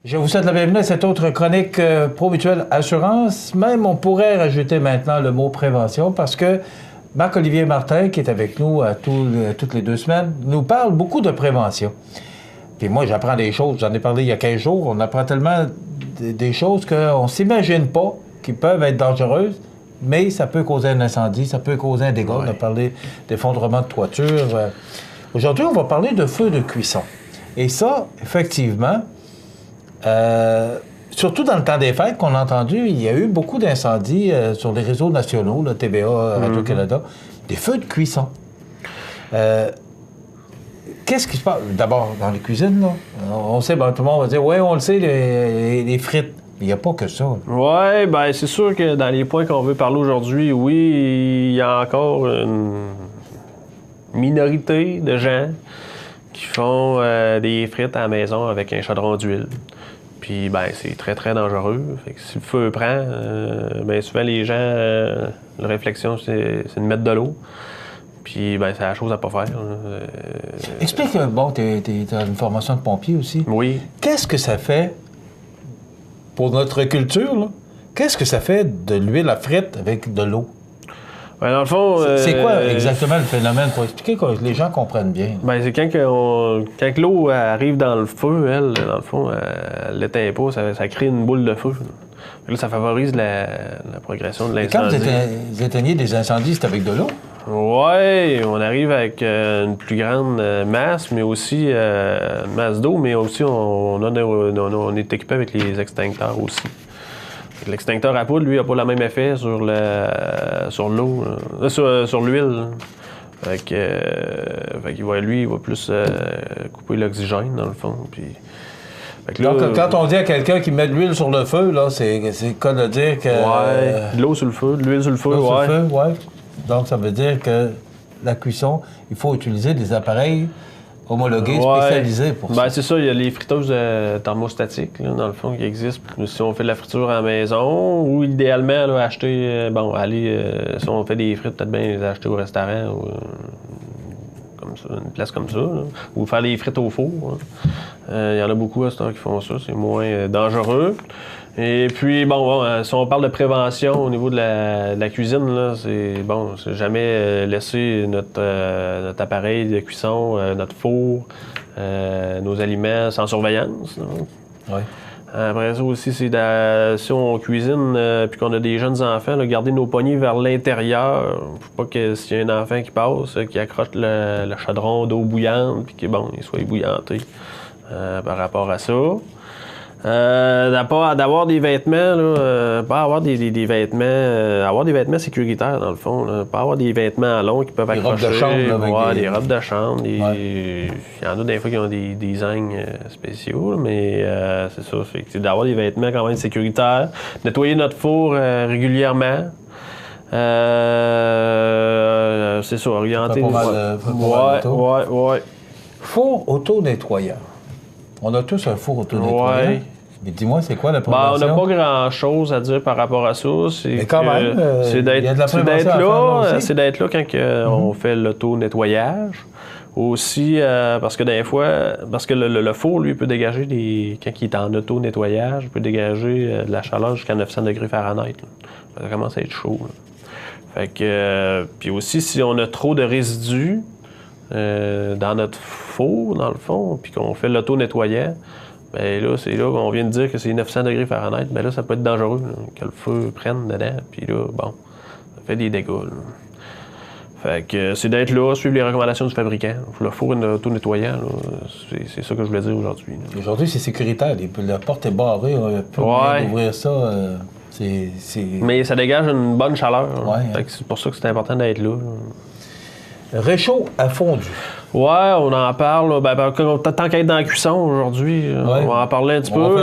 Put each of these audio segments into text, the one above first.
Je vous souhaite la bienvenue à cette autre chronique Promutuelle Assurance. Même, on pourrait rajouter maintenant le mot prévention parce que Marc-Olivier Martin, qui est avec nous toutes les 2 semaines, nous parle beaucoup de prévention. Puis moi, j'apprends des choses. J'en ai parlé il y a 15 jours. On apprend tellement des choses qu'on ne s'imagine pas qui peuvent être dangereuses, mais ça peut causer un incendie, ça peut causer un dégât. On a parlé d'effondrement de toiture. Aujourd'hui, on va parler de feu de cuisson. Et ça, effectivement... surtout dans le temps des fêtes qu'on a entendu, il y a eu beaucoup d'incendies sur les réseaux nationaux, là, TVA, Radio-Canada, des feux de cuisson. Qu'est-ce qui se passe? D'abord, dans les cuisines, là, on sait, tout le monde va dire, oui, on le sait, les frites. Il n'y a pas que ça. Oui, bien, c'est sûr que dans les points qu'on veut parler aujourd'hui, oui, il y a encore une minorité de gens qui font des frites à la maison avec un chaudron d'huile. Puis, ben, c'est très, très dangereux. Fait que si le feu prend, bien souvent, les gens, la réflexion, c'est de mettre de l'eau. Puis, ben, c'est la chose à pas faire. Explique, bon, t'as une formation de pompier aussi. Oui. Qu'est-ce que ça fait pour notre culture, là? Qu'est-ce que ça fait de l'huile à frite avec de l'eau? Ben, dans le fond... C'est quoi exactement le phénomène pour expliquer que les gens comprennent bien? Ben, c'est quand l'eau arrive dans le feu, elle, dans le fond, elle l'éteint pas, ça crée une boule de feu. Là, ça favorise la progression de l'incendie. Quand vous éteignez des incendies, c'est avec de l'eau? Oui, on arrive avec une plus grande masse, mais aussi une masse d'eau, mais aussi on est équipé avec les extincteurs aussi. L'extincteur à poudre, lui, n'a pas le même effet sur l'eau, sur l'huile. Fait qu'il va, lui, il va plus couper l'oxygène, dans le fond. Puis, donc, quand on dit à quelqu'un qui met de l'huile sur le feu, là, c'est le cas de dire que... Oui, de l'eau sur le feu, de l'huile sur le feu, oui. Donc, ça veut dire que la cuisson, il faut utiliser des appareils homologués, spécialisés pour ça. Ben, c'est ça, il y a les friteuses thermostatiques, là, dans le fond, qui existent. Si on fait de la friture à la maison, ou idéalement, là, acheter, si on fait des frites, peut-être bien les acheter au restaurant, ou comme ça, une place comme ça, là, ou faire des frites au four. Il y en a beaucoup à ce temps qui font ça, c'est moins dangereux. Et puis, si on parle de prévention au niveau de la cuisine, là, c'est jamais laisser notre appareil de cuisson, notre four, nos aliments sans surveillance. Oui. Après ça aussi, c'est si on cuisine puis qu'on a des jeunes enfants, là, garder nos poignées vers l'intérieur. Faut pas que s'il y a un enfant qui passe, qui accroche le chaudron d'eau bouillante puis qu'il soit ébouillanté par rapport à ça. D'avoir des vêtements, là, pas avoir des vêtements, avoir des vêtements sécuritaires dans le fond, là, pas avoir des vêtements longs qui peuvent accrocher. Des robes de chambre. Des robes de chambre. Il y en a des fois qui ont des designs spéciaux, là, mais c'est ça. Fait que, d'avoir des vêtements quand même sécuritaires, nettoyer notre four régulièrement. C'est ça, orienter. Ouais. Four auto-nettoyant. On a tous un four auto-nettoyant. Ouais. Mais dis-moi, c'est quoi la prévention? On n'a pas grand-chose à dire par rapport à ça. Mais quand même, c'est d'être là quand on fait l'auto-nettoyage. Aussi, parce que des fois, le four, lui, peut dégager quand il est en auto-nettoyage, il peut dégager de la chaleur jusqu'à 900 degrés Fahrenheit. Ça commence à être chaud. Là. Fait que, puis aussi, si on a trop de résidus dans notre four, dans le fond, puis qu'on fait l'auto-nettoyant, bien là, c'est là qu'on vient de dire que c'est 900 degrés Fahrenheit, bien là, ça peut être dangereux, là, que le feu prenne dedans, puis là, ça fait des dégâts. Là. Fait que c'est d'être là, suivre les recommandations du fabricant. Le four auto-nettoyant, c'est ça que je voulais dire aujourd'hui. Là. Aujourd'hui, c'est sécuritaire. La porte est barrée, on peut ouvrir ça. Mais ça dégage une bonne chaleur. Ouais, Fait que c'est pour ça que c'est important d'être là. Réchaud à fondu. Ouais, on en parle. Tant qu'à être dans la cuisson aujourd'hui, on va en parler un petit peu.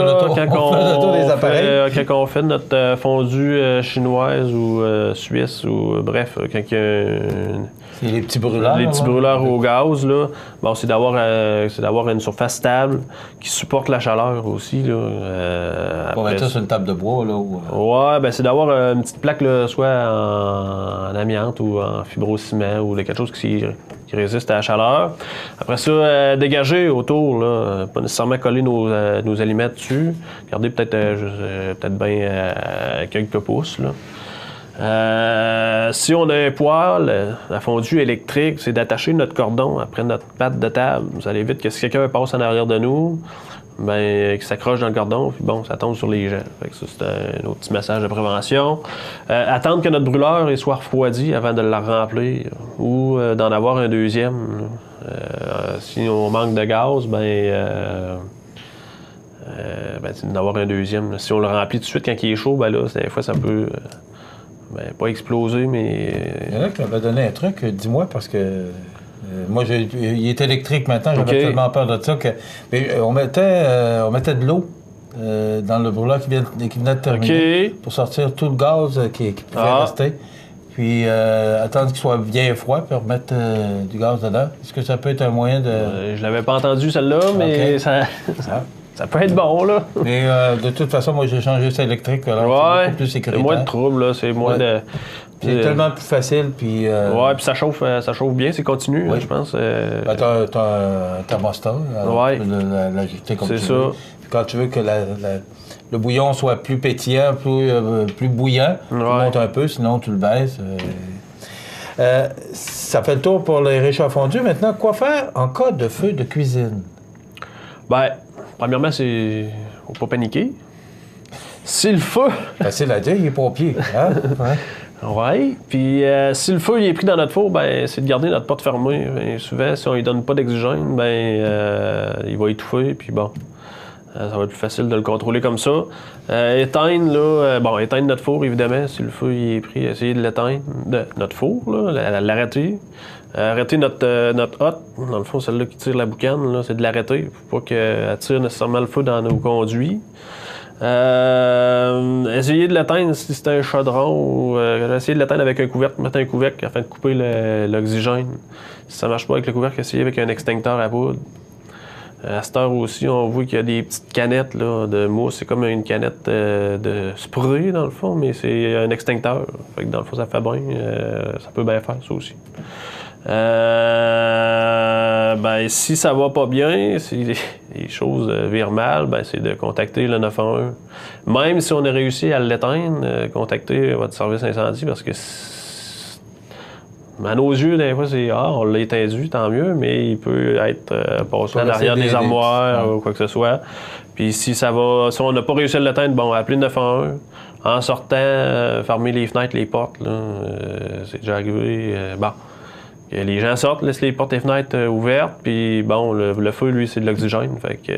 Quand on fait notre fondue chinoise ou suisse, ou bref, quand il y a c'est les petits brûleurs. Les petits brûleurs au gaz, là. C'est d'avoir une surface stable qui supporte la chaleur aussi. Là. Pour mettre ça sur une table de bois, là. Ouais, c'est d'avoir une petite plaque, là, soit en amiante ou en fibrociment ou quelque chose qui qui résiste à la chaleur. Après ça, dégager autour, là, pas nécessairement coller nos aliments dessus. Garder peut-être bien quelques pouces. Là. Si on a un poêle à fondu électrique, c'est d'attacher notre cordon après notre patte de table. Vous allez vite que si quelqu'un passe en arrière de nous, ben, qu'il s'accroche dans le cordon, puis bon, ça tombe sur les gens. Fait que ça, c'est un autre petit message de prévention. Attendre que notre brûleur soit refroidi avant de la remplir ou d'en avoir un deuxième. Si on manque de gaz, c'est d'en avoir un deuxième. Si on le remplit tout de suite quand il est chaud, ben là, des fois, ça peut... pas exploser, mais... Il y en a qui m'avaient donné un truc, dis-moi, parce que moi, il est électrique maintenant, j'avais tellement peur de ça que... Mais on mettait de l'eau dans le brûleur qui venait de terminer pour sortir tout le gaz qui pouvait rester. Puis attendre qu'il soit bien froid puis remettre du gaz dedans. Est-ce que ça peut être un moyen de... je l'avais pas entendu, celle-là, mais ça peut être bon, là. Mais de toute façon, moi, j'ai changé ça électrique, alors c'est beaucoup plus sécuritaire. C'est moins de trouble, là. C'est moins de... C'est tellement plus facile, puis... puis ça chauffe bien, c'est continu, je pense. T'as un thermostat, tu peux l'ajuster comme tu veux. C'est ça. Puis quand tu veux que le bouillon soit plus pétillant, plus bouillant, tu montes un peu, sinon tu le baisses. Ça fait le tour pour les réchauds fondus. Maintenant, quoi faire en cas de feu de cuisine? Premièrement, c'est... Faut pas paniquer. Si le feu... Facile à dire, il est pompier. Hein? Oui. Puis si le feu il est pris dans notre four, c'est de garder notre porte fermée. Et souvent, si on lui donne pas d'oxygène, il va étouffer. Puis bon, ça va être plus facile de le contrôler comme ça. Éteindre, là, éteindre notre four, évidemment. Si le feu il est pris, essayer de l'éteindre, notre four, là, l'arrêter. Arrêter notre hotte, dans le fond, celle-là qui tire la boucane, là, c'est de l'arrêter. Faut pas qu'elle tire nécessairement le feu dans nos conduits. Essayer de l'éteindre si c'est un chaudron ou essayer de l'éteindre avec un couvercle, mettre un couvercle afin de couper l'oxygène. Si ça marche pas avec le couvercle, essayer avec un extincteur à poudre. À cette heure aussi, on voit qu'il y a des petites canettes là, de mousse. C'est comme une canette de spray dans le fond, mais c'est un extincteur. Fait que dans le fond, ça fait bien. Ça peut bien faire ça aussi. Si ça va pas bien, si les choses virent mal, c'est de contacter le 911. Même si on a réussi à l'éteindre, contactez votre service incendie parce que à nos yeux, des fois, on l'a éteint, tant mieux, mais il peut être passé à l'arrière des armoires ou quoi que ce soit. Puis si on n'a pas réussi à l'éteindre, appelez le 911. En sortant, fermez les fenêtres, les portes. C'est déjà arrivé. Les gens sortent, laissent les portes et fenêtres ouvertes, puis le feu, lui, c'est de l'oxygène. Fait que,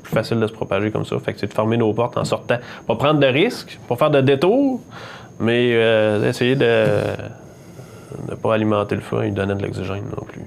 plus facile de se propager comme ça. Fait que c'est de fermer nos portes en sortant. Pas prendre de risques, pas faire de détours, mais essayer de ne pas alimenter le feu et lui donner de l'oxygène non plus.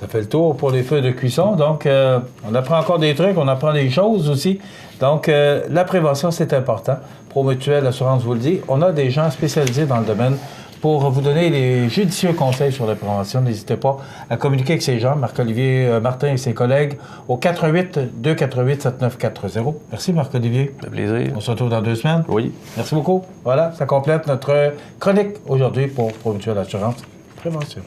Ça fait le tour pour les feux de cuisson. Donc, on apprend encore des trucs, on apprend des choses aussi. Donc, la prévention, c'est important. Promutuelle Assurance vous le dit. On a des gens spécialisés dans le domaine pour vous donner les judicieux conseils sur la prévention. N'hésitez pas à communiquer avec ces gens, Marc-Olivier Martin et ses collègues, au 418-248-7940. Merci, Marc-Olivier. Un plaisir. On se retrouve dans 2 semaines. Oui. Merci beaucoup. Voilà, ça complète notre chronique aujourd'hui pour Promutuelle Assurance Prévention.